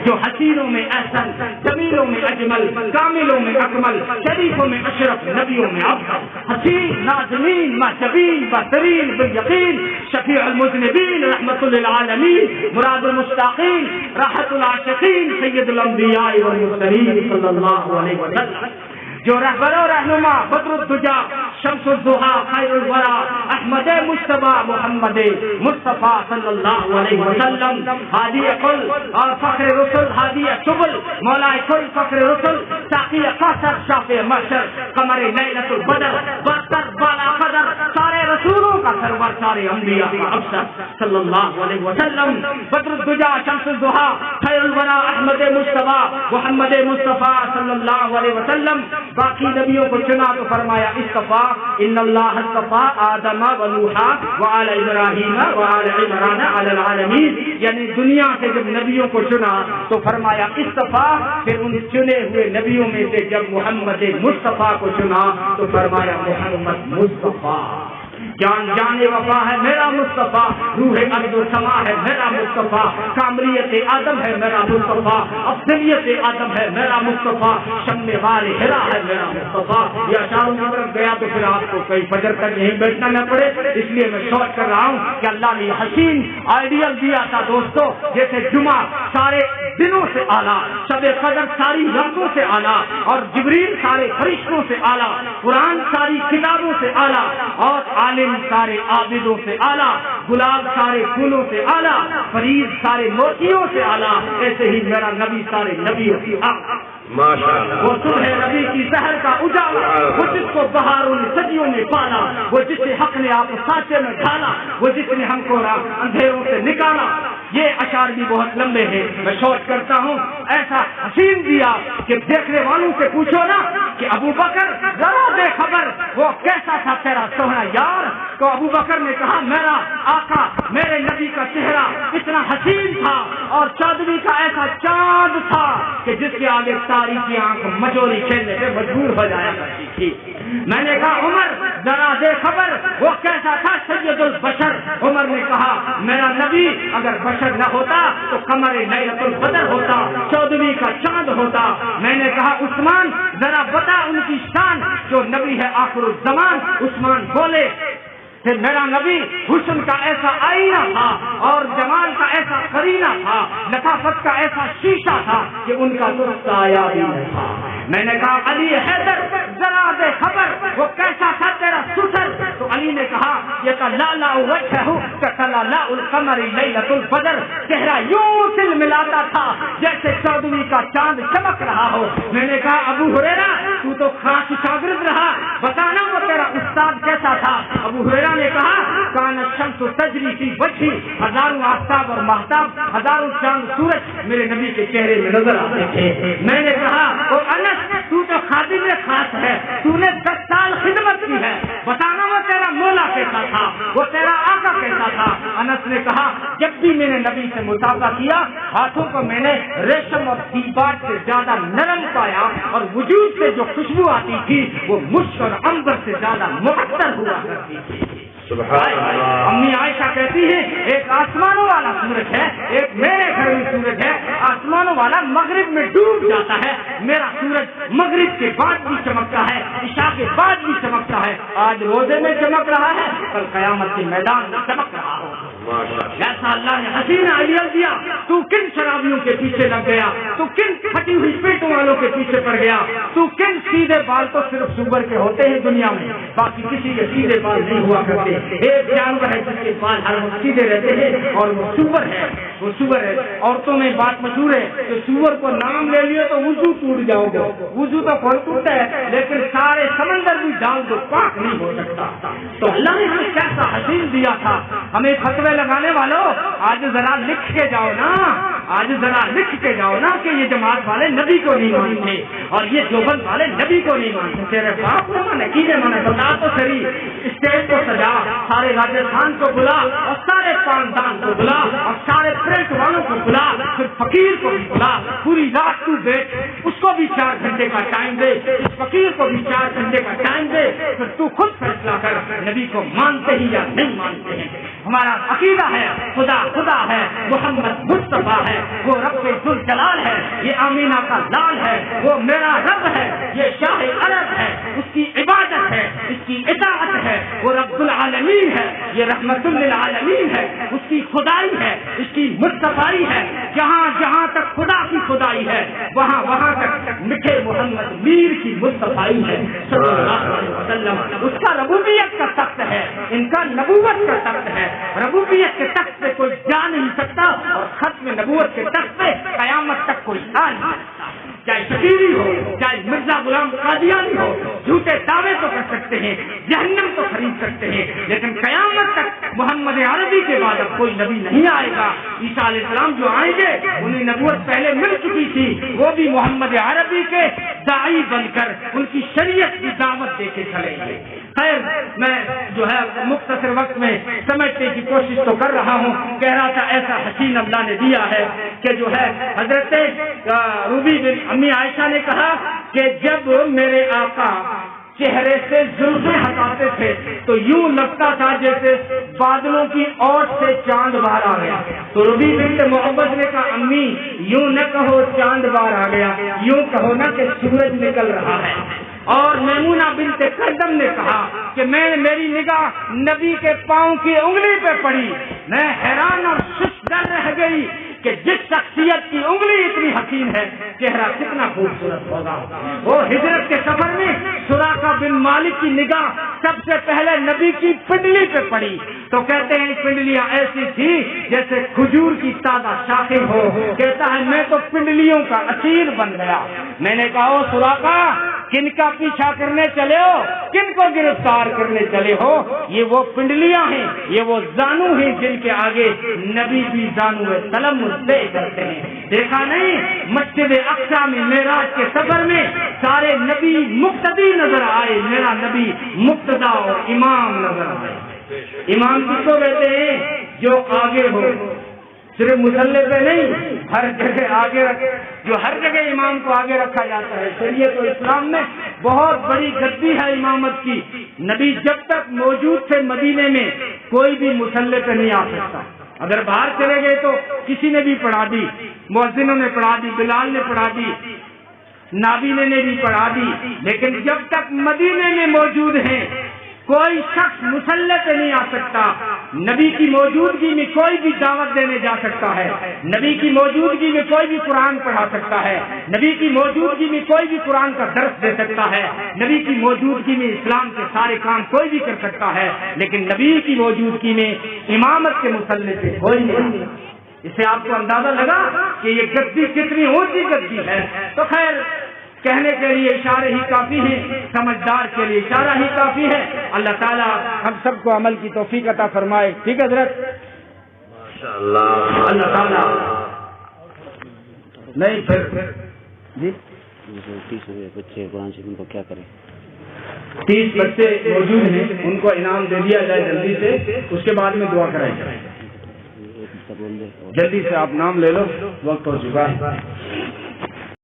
جو حسینوں میں احسن، جمیلوں میں اجمل، کاملوں میں اکمل، شریفوں میں اشرف، نبیوں میں افضل، حسین نازنین محجبین بہترین بالیقین، شفیع المذنبین رحمت للعالمین، مراد المشتاقین راحت العاشقین، سید الانبیاء والمرسلین صلی اللہ علیہ وسلم، جو رہبر و رہنما بدر الدجا شمس الضحا خیر الورا احمد مجتبی محمد مصطفیٰ صلی اللہ علیہ وسلم، ہادی کل اور فخر رسل، ہادی سبل مولا کل فخر رسل، ساقی کوثر شافع محشر، قمر لیلۃ البدر برتر بالا قدر، سارے رسولوں کا سرور، سارے انبیاء کا افسر صلی اللہ علیہ وسلم، بدر الدجا شمس الضحا خیر الورا احمد مجتبی محمد مصطفیٰ صلی اللہ علیہ وسلم۔ باقی نبیوں کو چنا تو فرمایا اصطفیٰ، ان اللہ اصطفیٰ آدم و نوحا وآل ابراہیم وآل عمران علی العالمین، یعنی دنیا سے جب نبیوں کو چنا تو فرمایا اصطفیٰ، پھر ان چنے ہوئے نبیوں میں سے جب محمد مصطفیٰ کو چنا تو فرمایا محمد مصطفیٰ، جان جان وفا ہے میرا مصطفیٰ، روح ارض و سما ہے میرا مصطفیٰ، کاملیت آدم ہے میرا مصطفیٰ، افضلیت آدم ہے میرا مصطفیٰ، شم غار حرا ہے میرا مصطفیٰ۔ یہ اشعار کی طرف گیا تو پھر آپ کو کئی فجر تک یہیں بیٹھنا نہ پڑے، اس لیے میں شوق کر رہا ہوں کہ اللہ نے یہ حسین آئیڈیل دیا تھا دوستو، جیسے جمعہ سارے دنوں سے اعلیٰ، شب قدر ساری راتوں سے اعلیٰ، اور جبریل سارے فرشتوں سے اعلیٰ، قرآن ساری کتابوں سے اعلیٰ، اور عالم سارے عابدوں سے اعلیٰ، گلاب سارے پھولوں سے اعلیٰ، فرید سارے موتیوں سے اعلیٰ، ایسے ہی میرا نبی سارے نبیوں سے اعلیٰ۔ وہ صبح نبی کی زہر کا اجالا، وہ جس کو بہاروں نے صدیوں میں پالا، وہ جسے حق نے آپ سانچے میں ڈھالا، وہ جس نے ہم کو اندھیروں سے نکالا۔ یہ اشعار بھی بہت لمبے ہیں، میں سوچ کرتا ہوں ایسا حسین دیا کہ دیکھنے والوں سے پوچھو نا کہ ابو بکر ذرا دے خبر وہ کیسا تھا تیرا سوہنا یار، تو ابو بکر نے کہا میرا آقا میرے نبی کا چہرہ اتنا حسین تھا اور چودھویں کا ایسا چاند تھا کہ جس کے آگے ساری کی آنکھ مجوری کھیلنے پہ مجبور ہو جایا کرتی تھی۔ میں نے کہا عمر ذرا دے خبر وہ کیسا تھا سید البشر، عمر نے کہا میرا نبی اگر بشر نہ ہوتا تو قمر لیلۃ البدر ہوتا، چودھویں کا چاند ہوتا۔ میں نے کہا عثمان ذرا بتا ان کی شان، جو نبی ہے آخر الزمان۔ عثمان بولے کہ میرا نبی حسن کا ایسا آئینہ تھا اور جمال کا ایسا قرینہ تھا، لطافت کا ایسا شیشہ تھا کہ ان کا درست آیا بھی نہیں تھا۔ میں نے کہا علی حیدر ذرا دے خبر وہ کیسا تھا تیرا ستر، تو علی نے کہا یہ تلالا وجہہ کتلالا القمر لیلۃ البدر، چہرہ یوں تل ملاتا تھا جیسے چودھویں کا چاند چمک رہا ہو۔ میں نے کہا ابو ہریرہ تو خاص شاگرد رہا، بتانا وہ تیرا استاد کیسا تھا۔ ابو ہریرہ نے کہا کان الشمس تجری فی وجہی، ہزاروں آفتاب اور مہتاب، ہزاروں چاند سورج میرے نبی کے چہرے میں نظر آتے تھے۔ میں نے کہا او انس تو خادم خاص ہے، تو نے 10 سال خدمت کی ہے، بتانا وہ تیرا مولا کیسا تھا، وہ تیرا آقا کیسا تھا۔ انس نے کہا جب بھی میں نے نبی سے مطالبہ کیا ہاتھوں کو میں نے ریشم اور دیباج سے زیادہ نرم پایا، اور وجود سے جو خوشبو آتی تھی وہ مشک اور عنبر سے زیادہ معطر ہوا کرتی تھی۔ امی عائشہ کہتی ہے ایک آسمانوں والا سورج ہے، ایک میرے گھر میں سورج ہے، آسمانوں والا مغرب میں ڈوب جاتا ہے، میرا سورج مغرب کے بعد بھی چمکتا ہے، عشاء کے بعد بھی چمکتا ہے، آج روزے میں چمک رہا ہے، کل قیامت کے میدان میں چمک رہا ہو۔ جیسا اللہ نے حسین آئیڈیل دیا، تو کن شرابیوں کے پیچھے لگ گیا، تو کن پھٹی ہوئی پیٹوں والوں کے پیچھے پڑ گیا، تو کن سیدھے بال تو صرف سور کے ہوتے ہیں دنیا میں، باقی کسی کے سیدھے بال نہیں ہوا کرتے۔ ایک جانور ہے جس کے بال ہر وقت سیدھے رہتے ہیں اور وہ سور ہے، وہ سور ہے۔ عورتوں میں بات مشہور ہے کہ سور کو نام لے لیے تو وضو ٹوٹ جاؤ گے، وضو تو کون ٹوٹتا ہے لیکن سارے سمندر بھی ڈال دو پاک نہیں ہو سکتا۔ تو اللہ نے ہمیں کیسا حسین دیا تھا۔ ہمیں فتوے لگانے والوں آج ذرا لکھ کے جاؤ نا، آج ذرا لکھ کے جاؤ نا کہ یہ جماعت والے نبی کو نہیں مانتے اور یہ دیوبند والے نبی کو نہیں مانتے۔ تیرے باپ نے مانے کیجیے مانے بتا تو صحیح، اسٹیج کو سجا، سارے راجستھان کو بلا اور سارے خاندان کو بلا اور سارے پرنٹ والوں کو بلا، پھر فقیر کو بھی بلا، پوری رات تو بیٹھ، اس کو بھی 4 گھنٹے کا ٹائم دے، اس فقیر کو بھی 4 گھنٹے کا ٹائم دے، پھر تو خود فیصلہ کر نبی کو مانتے ہی یا نہیں مانتے ہیں۔ ہمارا عقیدہ ہے خدا خدا ہے، محمد مصطفیٰ ہے، ہے وہ رب ذوالجلال ہے، یہ آمینہ کا لال ہے وہ میرا رب ہے، یہ شاہ عرب ہے اس کی عبادت ہے، اس کی اطاعت ہے، وہ رب العالمین ہے، یہ رحمت للعالمین ہے، اس کی خدائی ہے، اس کی مصطفائی ہے، جہاں جہاں تک خدا کی خدائی ہے وہاں وہاں تک میٹھے محمد میر کی مصطفائی ہے صلی اللہ علیہ وسلم۔ اس کا ربوبیت کا تخت ہے، ان کا نبوت کا تخت ہے، ربوبیت کے تخت پہ کوئی جا نہیں سکتا اور ختم نبوت کے تخت پہ قیامت تک کوئی آ نہیں سکتا، چاہے شبیری ہو چاہے مرزا غلام قادیانی ہو، جھوٹے دعوے تو کر سکتے ہیں، جہنم تو خرید سکتے ہیں، لیکن قیامت تک محمد عربی کے بعد اب کوئی نبی نہیں آئے گا۔ عیسیٰ علیہ السلام جو آئیں گے انہیں نبوت پہلے مل چکی تھی، وہ بھی محمد عربی کے داعی بن کر ان کی شریعت کی دعوت دے کے چلیں گے۔ خیر میں جو ہے مختصر وقت میں سمجھنے کی کوشش تو کر رہا ہوں، کہہ رہا تھا ایسا حسین اللہ نے دیا ہے کہ جو ہے حضرت روبی بن امی عائشہ نے کہا کہ جب میرے آقا چہرے سے زلفیں ہٹاتے تھے تو یوں لگتا تھا جیسے بادلوں کی اوٹ سے چاند باہر آ گیا۔ تو ربی بنت محبت نے کہا امی یوں نہ کہو چاند باہر آ گیا، یوں کہو نا کہ سورج نکل رہا ہے۔ اور میمونہ بنت کردم نے کہا کہ میری نگاہ نبی کے پاؤں کی انگلی پہ پڑی، میں حیران اور ششدر رہ گئی کہ جس شخصیت کی انگلی اتنی حسین ہے چہرہ کتنا خوبصورت ہوگا۔ وہ ہجرت کے سفر میں سراقہ بن مالک کی نگاہ سب سے پہلے نبی کی پنڈلی پہ پڑی تو کہتے ہیں پنڈلیاں ایسی تھی جیسے کھجور کی تازہ شاخیں ہو، کہتا ہے میں تو پنڈلیوں کا اسیر بن گیا۔ میں نے کہا او سراقہ کن کا پیچھا کرنے چلے ہو، کن کو گرفتار کرنے چلے ہو؟ یہ وہ پنڈلیاں ہیں، یہ وہ زانو ہیں جن کے آگے نبی بھی زانو سلم دے کرتے ہیں۔ دیکھا نہیں مسجد اقصی میں معراج کے سفر میں سارے نبی مقتدی نظر آئے، میرا نبی مقتدا اور امام نظر آئے۔ امام کس کو کہتے ہیں؟ جو آگے ہو، صرف مسلح پہ نہیں، ہر جگہ آگے جو ہر جگہ امام کو آگے رکھا جاتا ہے۔ شریعت و اسلام میں بہت بڑی گدی ہے امامت کی۔ نبی جب تک موجود تھے مدینے میں کوئی بھی مسلح پہ نہیں آ سکتا، اگر باہر چلے گئے تو کسی نے بھی پڑھا دی، مؤذنوں نے پڑھا دی، بلال نے پڑھا دی، نابینے نے بھی پڑھا دی، لیکن جب تک مدینے میں موجود ہیں کوئی شخص مسلح پہ نہیں آ سکتا۔ نبی کی موجودگی میں کوئی بھی دعوت دینے جا سکتا ہے، نبی کی موجودگی میں کوئی بھی قرآن پڑھا سکتا ہے، نبی کی موجودگی میں کوئی بھی قرآن کا درس دے سکتا ہے، نبی کی موجودگی میں اسلام کے سارے کام کوئی بھی کر سکتا ہے، لیکن نبی کی موجودگی میں امامت کے مسلح سے کوئی نہیں۔ اس سے آپ کو اندازہ لگا کہ یہ گدی کتنی اونچی گدی ہے۔ تو خیر کہنے کے لیے اشارے ہی کافی ہیں، سمجھدار کے لیے اشارہ ہی کافی ہے۔ اللہ تعالیٰ ہم سب کو عمل کی توفیق عطا فرمائے۔ ٹھیک ہے حضرت، ماشاءاللہ اللہ تعالیٰ نہیں پھر جی 30 بچے قرآن شریف ان کو کیا کریں؟ 30 بچے موجود ہیں، ان کو انعام دے دیا جائے جلدی سے، اس کے بعد میں دعا کرائیں۔ جلدی سے آپ نام لے لو، وقت ہو چکا ہے۔